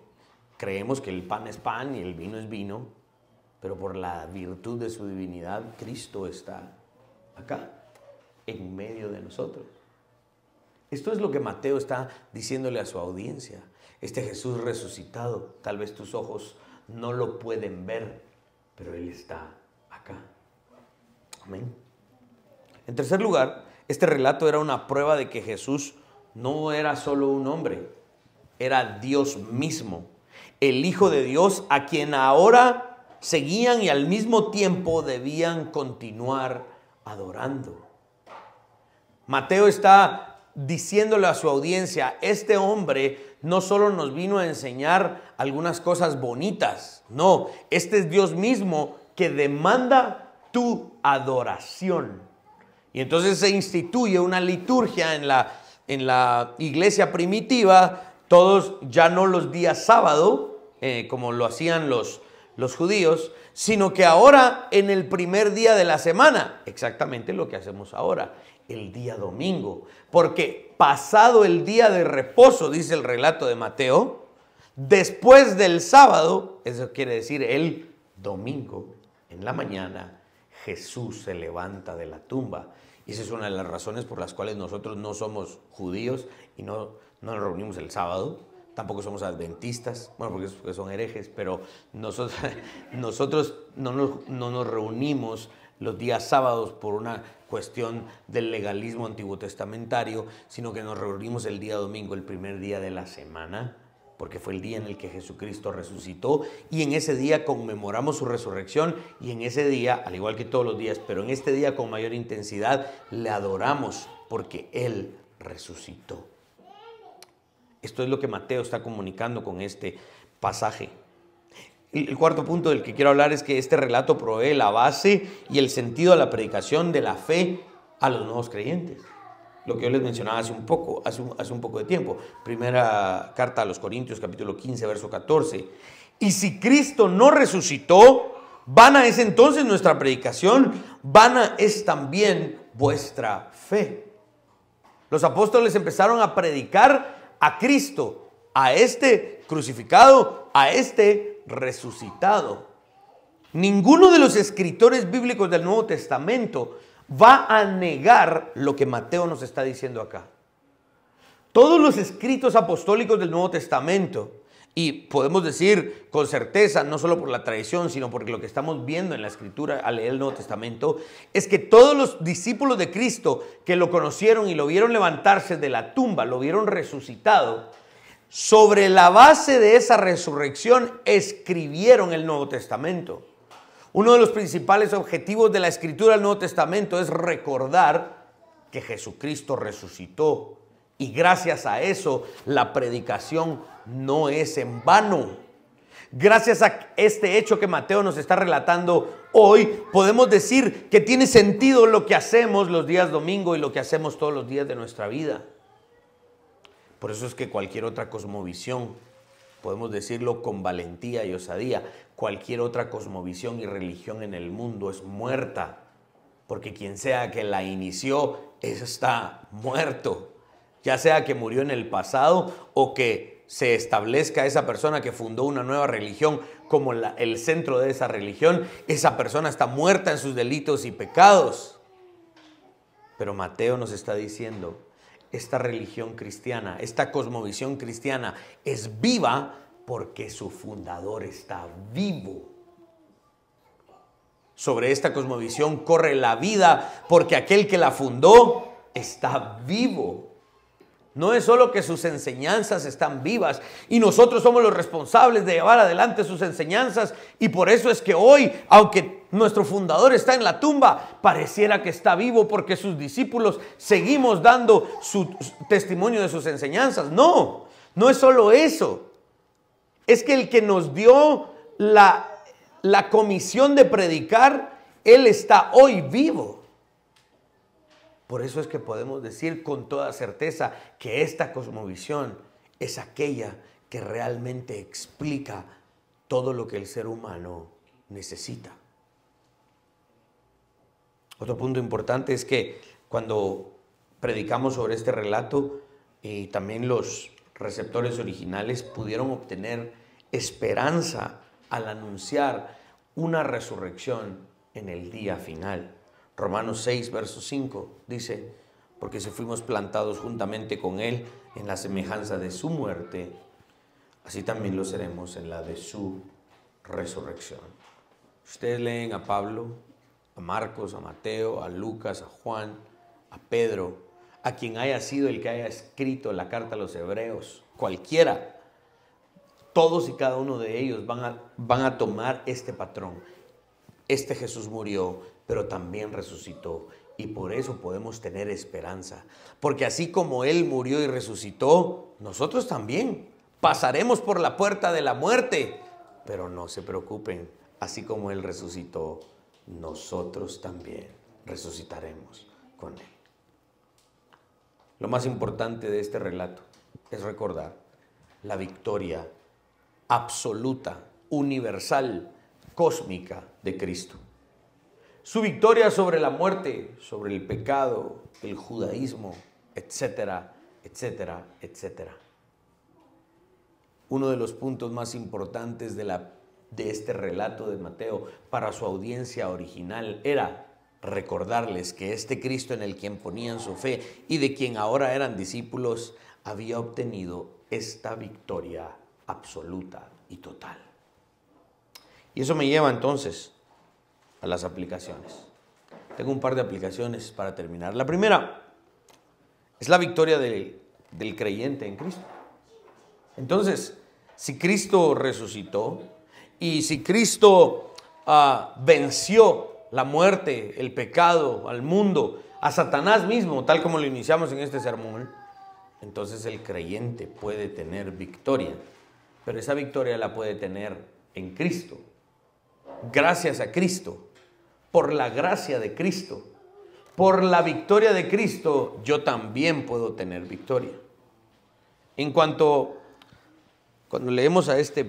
creemos que el pan es pan y el vino es vino, pero por la virtud de su divinidad, Cristo está acá, en medio de nosotros. Esto es lo que Mateo está diciéndole a su audiencia. Este Jesús resucitado, tal vez tus ojos no lo pueden ver, pero Él está acá. Amén. En tercer lugar, este relato era una prueba de que Jesús no era solo un hombre, era Dios mismo, el Hijo de Dios, a quien ahora seguían y al mismo tiempo debían continuar adorando. Mateo está diciéndole a su audiencia, este hombre no solo nos vino a enseñar algunas cosas bonitas, no, este es Dios mismo que demanda tu adoración. Y entonces se instituye una liturgia en la iglesia primitiva, todos ya no los días sábado, como lo hacían los judíos, sino que ahora en el primer día de la semana, exactamente lo que hacemos ahora, el día domingo, porque pasado el día de reposo, dice el relato de Mateo, después del sábado, eso quiere decir el domingo, en la mañana, Jesús se levanta de la tumba. Y esa es una de las razones por las cuales nosotros no somos judíos y no nos reunimos el sábado. Tampoco somos adventistas, bueno, porque son herejes, pero nosotros no nos reunimos los días sábados por una cuestión del legalismo antiguo testamentario, sino que nos reunimos el día domingo, el primer día de la semana, porque fue el día en el que Jesucristo resucitó, y en ese día conmemoramos su resurrección, y en ese día, al igual que todos los días, pero en este día con mayor intensidad, le adoramos porque Él resucitó. Esto es lo que Mateo está comunicando con este pasaje. El cuarto punto del que quiero hablar es que este relato provee la base y el sentido a la predicación de la fe a los nuevos creyentes. Lo que yo les mencionaba hace un poco de tiempo. Primera carta a los Corintios, capítulo 15, verso 14. Y si Cristo no resucitó, vana es entonces nuestra predicación, vana es también vuestra fe. Los apóstoles empezaron a predicar a Cristo, a este crucificado, a este resucitado. Ninguno de los escritores bíblicos del Nuevo Testamento va a negar lo que Mateo nos está diciendo acá. Todos los escritos apostólicos del Nuevo Testamento, y podemos decir con certeza, no solo por la tradición, sino porque lo que estamos viendo en la Escritura al leer el Nuevo Testamento, es que todos los discípulos de Cristo que lo conocieron y lo vieron levantarse de la tumba, lo vieron resucitado, sobre la base de esa resurrección escribieron el Nuevo Testamento. Uno de los principales objetivos de la Escritura del Nuevo Testamento es recordar que Jesucristo resucitó. Y gracias a eso, la predicación no es en vano. Gracias a este hecho que Mateo nos está relatando hoy, podemos decir que tiene sentido lo que hacemos los días domingo y lo que hacemos todos los días de nuestra vida. Por eso es que cualquier otra cosmovisión, podemos decirlo con valentía y osadía, cualquier otra cosmovisión y religión en el mundo es muerta, porque quien sea que la inició está muerto. Ya sea que murió en el pasado o que se establezca esa persona que fundó una nueva religión como el centro de esa religión, esa persona está muerta en sus delitos y pecados. Pero Mateo nos está diciendo, esta religión cristiana, esta cosmovisión cristiana es viva porque su fundador está vivo. Sobre esta cosmovisión corre la vida porque aquel que la fundó está vivo. No es solo que sus enseñanzas están vivas y nosotros somos los responsables de llevar adelante sus enseñanzas, y por eso es que hoy, aunque nuestro fundador está en la tumba, pareciera que está vivo porque sus discípulos seguimos dando su testimonio de sus enseñanzas. No, no es solo eso. Es que el que nos dio la comisión de predicar, Él está hoy vivo. Por eso es que podemos decir con toda certeza que esta cosmovisión es aquella que realmente explica todo lo que el ser humano necesita. Otro punto importante es que cuando predicamos sobre este relato, también los receptores originales pudieron obtener esperanza al anunciar una resurrección en el día final. Romanos 6, verso 5 dice, porque si fuimos plantados juntamente con Él en la semejanza de su muerte, así también lo seremos en la de su resurrección. Ustedes leen a Pablo, a Marcos, a Mateo, a Lucas, a Juan, a Pedro, a quien haya sido el que haya escrito la carta a los hebreos, cualquiera, todos y cada uno de ellos van a tomar este patrón. Este Jesús murió, pero también resucitó. Y por eso podemos tener esperanza. Porque así como Él murió y resucitó, nosotros también pasaremos por la puerta de la muerte. Pero no se preocupen, así como Él resucitó, nosotros también resucitaremos con Él. Lo más importante de este relato es recordar la victoria absoluta, universal, cósmica de Cristo. Su victoria sobre la muerte, sobre el pecado, el judaísmo, etcétera, etcétera, etcétera. Uno de los puntos más importantes de este relato de Mateo para su audiencia original era recordarles que este Cristo en el quien ponían su fe y de quien ahora eran discípulos había obtenido esta victoria absoluta y total. Y eso me lleva entonces a las aplicaciones. Tengo un par de aplicaciones para terminar. La primera es la victoria del creyente en Cristo. Entonces, si Cristo resucitó y si Cristo venció la muerte, el pecado, al mundo, a Satanás mismo, tal como lo iniciamos en este sermón, entonces el creyente puede tener victoria. Pero esa victoria la puede tener en Cristo, gracias a Cristo, por la gracia de Cristo, por la victoria de Cristo, yo también puedo tener victoria. Cuando leemos a este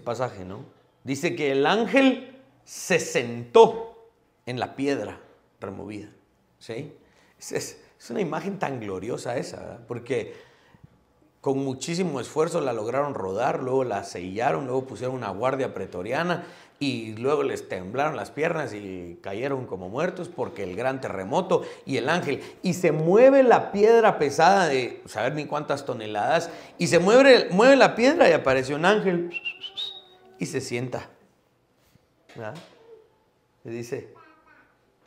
pasaje, ¿no? Dice que el ángel se sentó en la piedra removida, ¿sí? Es una imagen tan gloriosa esa, ¿verdad? Porque con muchísimo esfuerzo la lograron rodar, luego la sellaron, luego pusieron una guardia pretoriana y luego les temblaron las piernas y cayeron como muertos porque el gran terremoto y el ángel. Y se mueve la piedra pesada de saber ni cuántas toneladas y se mueve la piedra y aparece un ángel y se sienta, ¿verdad? Y dice,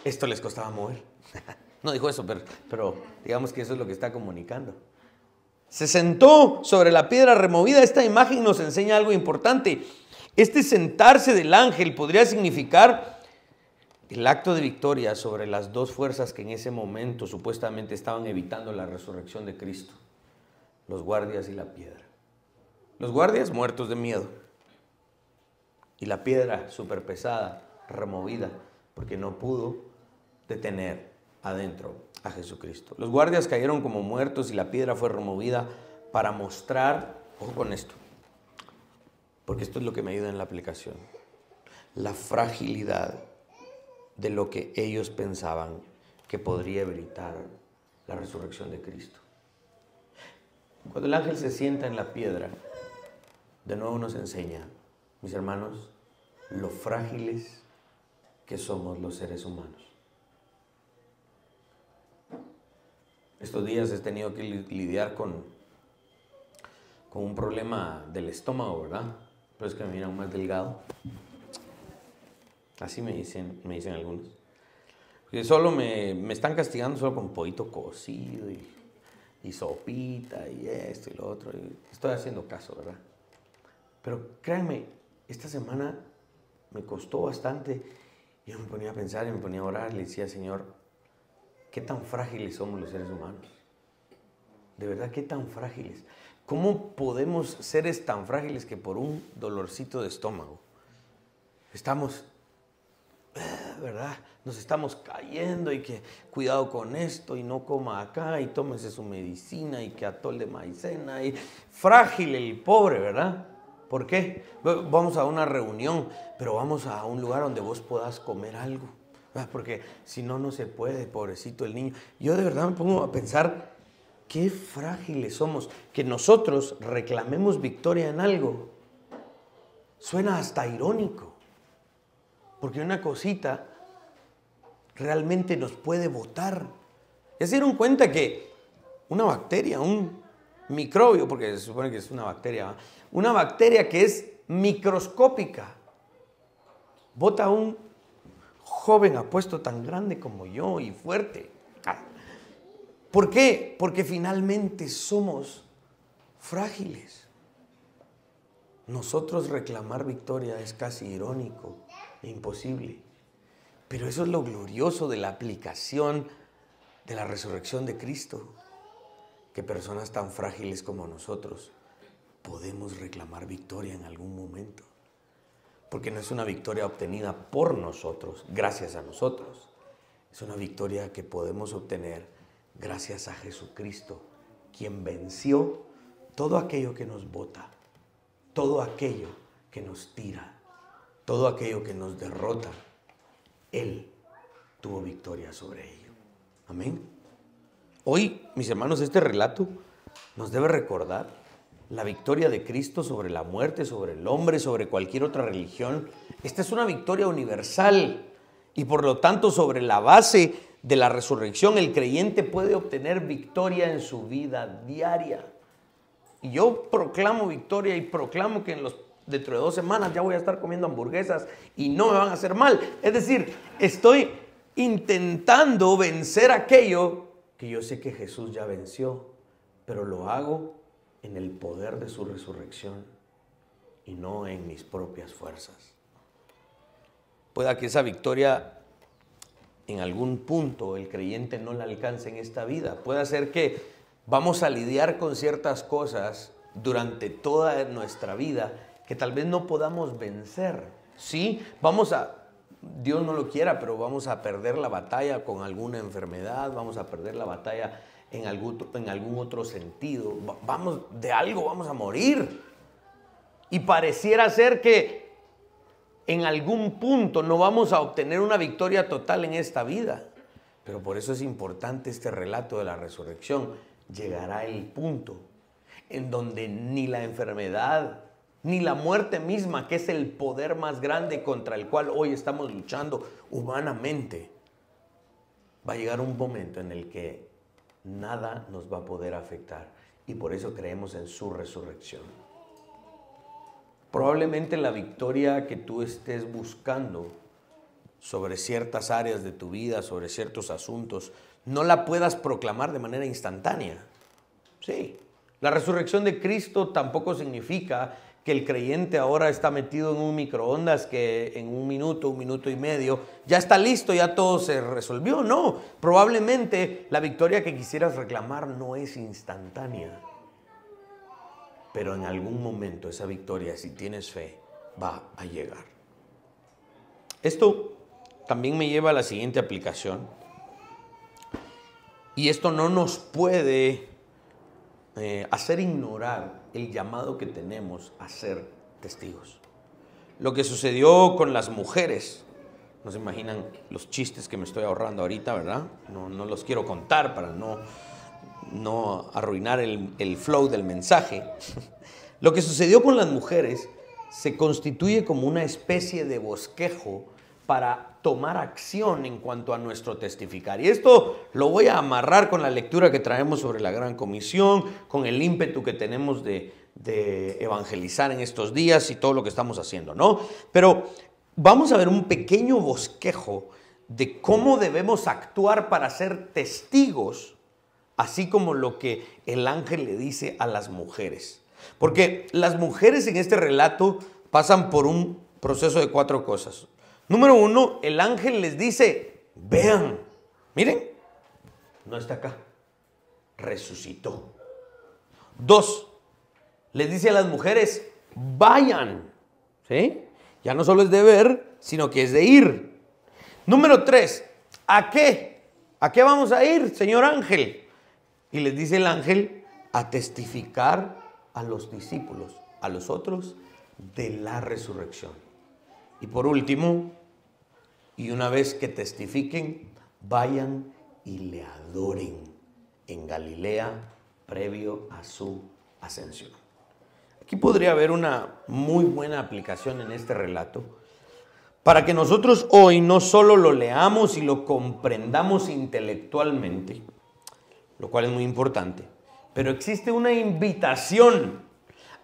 esto les costaba mover. No dijo eso, pero digamos que eso es lo que está comunicando. Se sentó sobre la piedra removida. Esta imagen nos enseña algo importante. Este sentarse del ángel podría significar el acto de victoria sobre las dos fuerzas que en ese momento supuestamente estaban evitando la resurrección de Cristo. Los guardias y la piedra. Los guardias muertos de miedo. Y la piedra súper pesada, removida, porque no pudo detener adentro a Jesucristo. Los guardias cayeron como muertos y la piedra fue removida para mostrar, ojo con esto, porque esto es lo que me ayuda en la aplicación, la fragilidad de lo que ellos pensaban que podría evitar la resurrección de Cristo. Cuando el ángel se sienta en la piedra, de nuevo nos enseña, mis hermanos, lo frágiles que somos los seres humanos. Estos días he tenido que lidiar con un problema del estómago, ¿verdad? Pero es que me miran más delgado. Así me dicen algunos. Porque solo me están castigando solo con pollito cocido y sopita y esto y lo otro. Y estoy haciendo caso, ¿verdad? Pero créanme, esta semana me costó bastante. Yo me ponía a pensar y me ponía a orar. Le decía, Señor, ¿qué tan frágiles somos los seres humanos? De verdad, ¿qué tan frágiles? ¿Cómo podemos seres tan frágiles que por un dolorcito de estómago estamos, ¿verdad? Nos estamos cayendo y que cuidado con esto y no coma acá y tómese su medicina y que atol de maicena y frágil el pobre, ¿verdad? ¿Por qué? Vamos a una reunión, pero vamos a un lugar donde vos puedas comer algo. Porque si no, no se puede, pobrecito el niño. Yo de verdad me pongo a pensar qué frágiles somos, que nosotros reclamemos victoria en algo suena hasta irónico, porque una cosita realmente nos puede botar. ¿Ya se dieron cuenta que una bacteria, un microbio, porque se supone que es una bacteria, una bacteria que es microscópica, bota a un joven apuesto tan grande como yo y fuerte? ¿Por qué? Porque finalmente somos frágiles. Nosotros reclamar victoria es casi irónico e imposible. Pero eso es lo glorioso de la aplicación de la resurrección de Cristo, que personas tan frágiles como nosotros podemos reclamar victoria en algún momento. Porque no es una victoria obtenida por nosotros, gracias a nosotros. Es una victoria que podemos obtener gracias a Jesucristo, quien venció todo aquello que nos bota, todo aquello que nos tira, todo aquello que nos derrota. Él tuvo victoria sobre ello. Amén. Hoy, mis hermanos, este relato nos debe recordar la victoria de Cristo sobre la muerte, sobre el hombre, sobre cualquier otra religión. Esta es una victoria universal y por lo tanto sobre la base de la resurrección el creyente puede obtener victoria en su vida diaria. Y yo proclamo victoria y proclamo que dentro de 2 semanas ya voy a estar comiendo hamburguesas y no me van a hacer mal. Es decir, estoy intentando vencer aquello que yo sé que Jesús ya venció, pero lo hago en el poder de su resurrección y no en mis propias fuerzas. Pueda que esa victoria en algún punto el creyente no la alcance en esta vida. Puede ser que vamos a lidiar con ciertas cosas durante toda nuestra vida que tal vez no podamos vencer. Sí, Dios no lo quiera, pero vamos a perder la batalla con alguna enfermedad, vamos a perder la batalla en algún otro sentido. De algo vamos a morir. Y pareciera ser que en algún punto no vamos a obtener una victoria total en esta vida. Pero por eso es importante este relato de la resurrección. Llegará el punto en donde ni la enfermedad, ni la muerte misma, que es el poder más grande contra el cual hoy estamos luchando humanamente, va a llegar un momento en el que nada nos va a poder afectar. Y por eso creemos en su resurrección. Probablemente la victoria que tú estés buscando sobre ciertas áreas de tu vida, sobre ciertos asuntos, no la puedas proclamar de manera instantánea. Sí, la resurrección de Cristo tampoco significa que el creyente ahora está metido en un microondas que en 1 minuto, 1 minuto y medio, ya está listo, ya todo se resolvió. No, probablemente la victoria que quisieras reclamar no es instantánea. Pero en algún momento esa victoria, si tienes fe, va a llegar. Esto también me lleva a la siguiente aplicación. Y esto no nos puede hacer ignorar el llamado que tenemos a ser testigos. Lo que sucedió con las mujeres, no se imaginan los chistes que me estoy ahorrando ahorita, ¿verdad? No los quiero contar para no arruinar el flow del mensaje. Lo que sucedió con las mujeres se constituye como una especie de bosquejo para tomar acción en cuanto a nuestro testificar. Y esto lo voy a amarrar con la lectura que traemos sobre la Gran Comisión, con el ímpetu que tenemos de evangelizar en estos días y todo lo que estamos haciendo, ¿no? Pero vamos a ver un pequeño bosquejo de cómo debemos actuar para ser testigos, así como lo que el ángel le dice a las mujeres. Porque las mujeres en este relato pasan por un proceso de 4 cosas. Número 1, el ángel les dice, vean, miren, no está acá, resucitó. 2, les dice a las mujeres, vayan, ¿sí? Ya no solo es de ver, sino que es de ir. Número 3, ¿a qué? ¿A qué vamos a ir, señor ángel? Y les dice el ángel, a testificar a los discípulos, a los otros, de la resurrección. Y por último, y una vez que testifiquen, vayan y le adoren en Galilea previo a su ascensión. Aquí podría haber una muy buena aplicación en este relato para que nosotros hoy no solo lo leamos y lo comprendamos intelectualmente, lo cual es muy importante, pero existe una invitación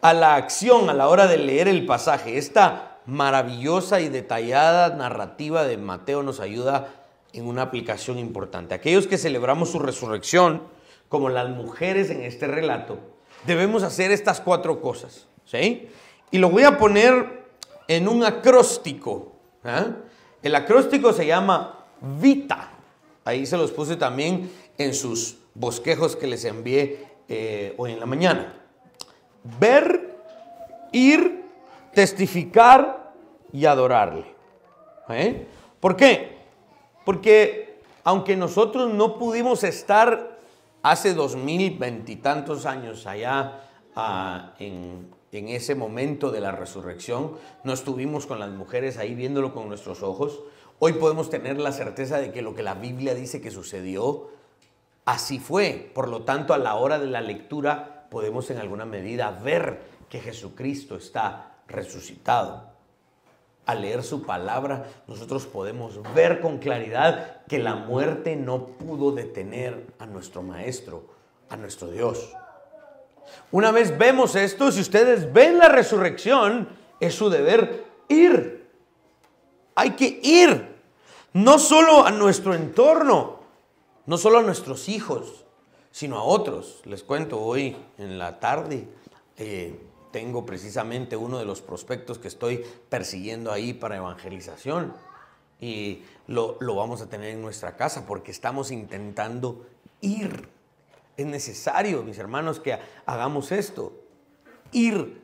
a la acción a la hora de leer el pasaje. Esta maravillosa y detallada narrativa de Mateo nos ayuda en una aplicación importante. Aquellos que celebramos su resurrección, como las mujeres en este relato, debemos hacer estas 4 cosas, ¿sí? Y lo voy a poner en un acróstico. El acróstico se llama VITA. Ahí se los puse también en sus bosquejos que les envié hoy en la mañana. Ver, ir, testificar y adorarle. ¿Por qué? Porque aunque nosotros no pudimos estar hace 2020 y tantos años allá en ese momento de la resurrección, no estuvimos con las mujeres ahí viéndolo con nuestros ojos, hoy podemos tener la certeza de que lo que la Biblia dice que sucedió, así fue. Por lo tanto, a la hora de la lectura podemos en alguna medida ver que Jesucristo está resucitado. Al leer su palabra, nosotros podemos ver con claridad que la muerte no pudo detener a nuestro Maestro, a nuestro Dios. Una vez vemos esto, si ustedes ven la resurrección, es su deber ir. Hay que ir, no solo a nuestro entorno, no solo a nuestros hijos, sino a otros. Les cuento, hoy en la tarde tengo precisamente uno de los prospectos que estoy persiguiendo ahí para evangelización. Y lo vamos a tener en nuestra casa porque estamos intentando ir. Es necesario, mis hermanos, que hagamos esto. Ir.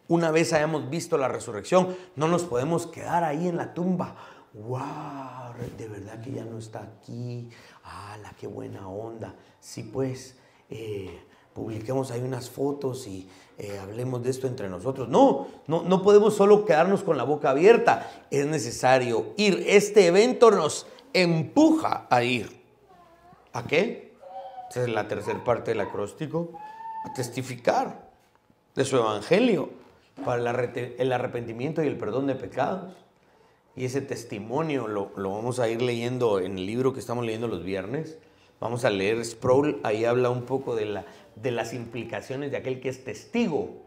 Una vez hayamos visto la resurrección, no nos podemos quedar ahí en la tumba. ¡Wow! De verdad que ya no está aquí. ¡Hala, qué buena onda! Sí, pues, publiquemos ahí unas fotos y hablemos de esto entre nosotros. No podemos solo quedarnos con la boca abierta. Es necesario ir. Este evento nos empuja a ir. ¿A qué? Esa es la tercera parte del acróstico. A testificar de su evangelio para el arrepentimiento y el perdón de pecados. Y ese testimonio lo vamos a ir leyendo en el libro que estamos leyendo los viernes. Vamos a leer Sproul, ahí habla un poco de las implicaciones de aquel que es testigo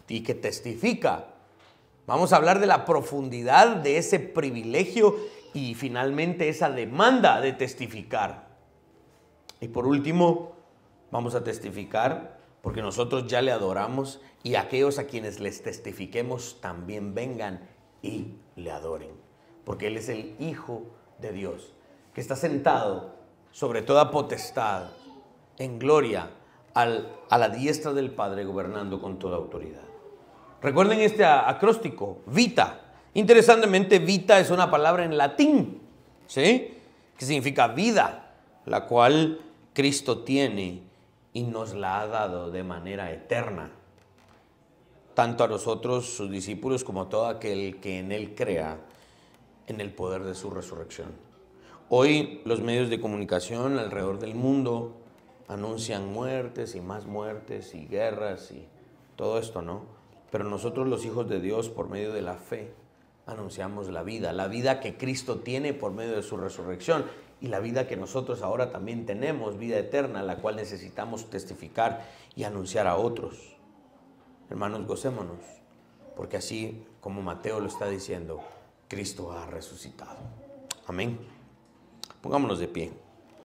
y que testifica. Vamos a hablar de la profundidad de ese privilegio y finalmente esa demanda de testificar. Y por último, vamos a testificar porque nosotros ya le adoramos y aquellos a quienes les testifiquemos también vengan y le adoren. Porque Él es el Hijo de Dios, que está sentado sobre toda potestad, en gloria, a la diestra del Padre, gobernando con toda autoridad. Recuerden este acróstico, vita. Interesantemente, vita es una palabra en latín, ¿sí? Que significa vida, la cual Cristo tiene y nos la ha dado de manera eterna, tanto a nosotros, sus discípulos, como a todo aquel que en Él crea, en el poder de su resurrección. Hoy los medios de comunicación alrededor del mundo anuncian muertes y más muertes y guerras y todo esto, ¿no? Pero nosotros los hijos de Dios, por medio de la fe, anunciamos la vida que Cristo tiene por medio de su resurrección y la vida que nosotros ahora también tenemos, vida eterna, la cual necesitamos testificar y anunciar a otros. Hermanos, gocémonos, porque así como Mateo lo está diciendo, Cristo ha resucitado. Amén. Pongámonos de pie.